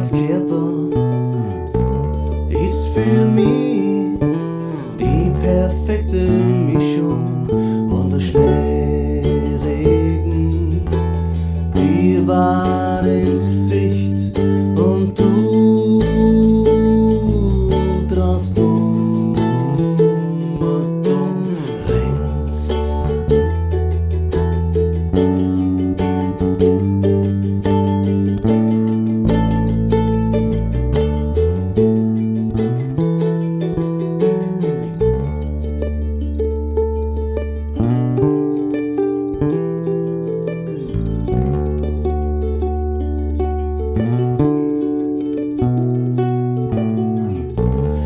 Herzkörper ist für mich die perfekte Mischung. Und der Schneeregen, die war ins Gesicht und du drast um und rennst.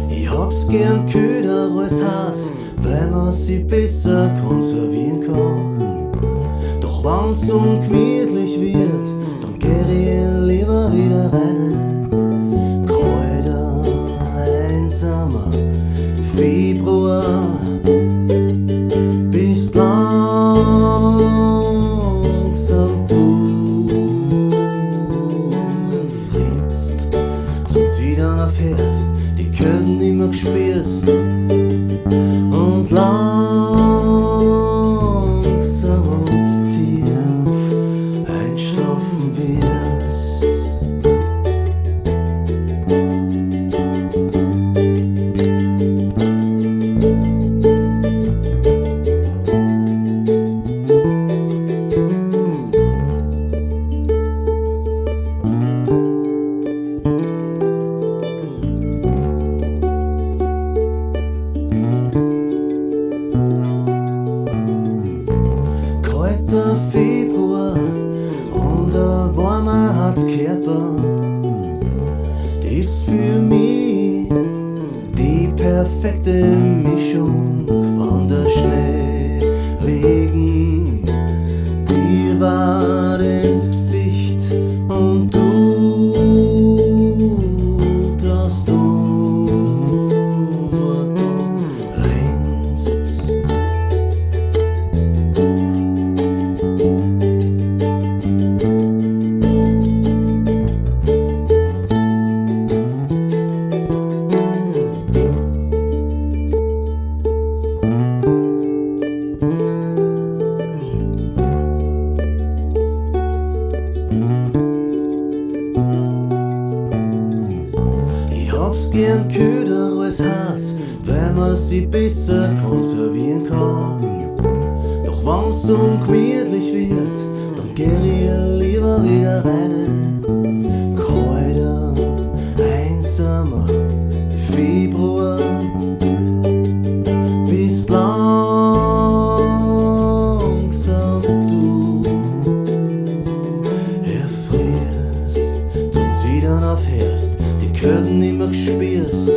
Ich hab's gern köder als Hass, weil man sie besser konservieren kann. Doch wenn's ungemütlich wird, dann geh ich lieber wieder rein. Kalter, einsamer Februar, bist langsam du erfrierst. Zum sie dann erfährst, die Kälte nimmer gespürst und langsam und tief einschlafen wirst. Kalter Februar und ein warmer Herzkörper ist für mich die perfekte Mischung. Wenn der Schneeregen dir war ins Gesicht und du drast um und rennst. Ich hab's gern köder als Hass, weil man sie besser konservieren kann. Doch wenn's ungemütlich wird, dann geh ich lieber wieder rein. Kalter, einsamer Februar, bist langsam du erfrierst. Zum sie dann aufhörst, die Kälte nimmer gespürst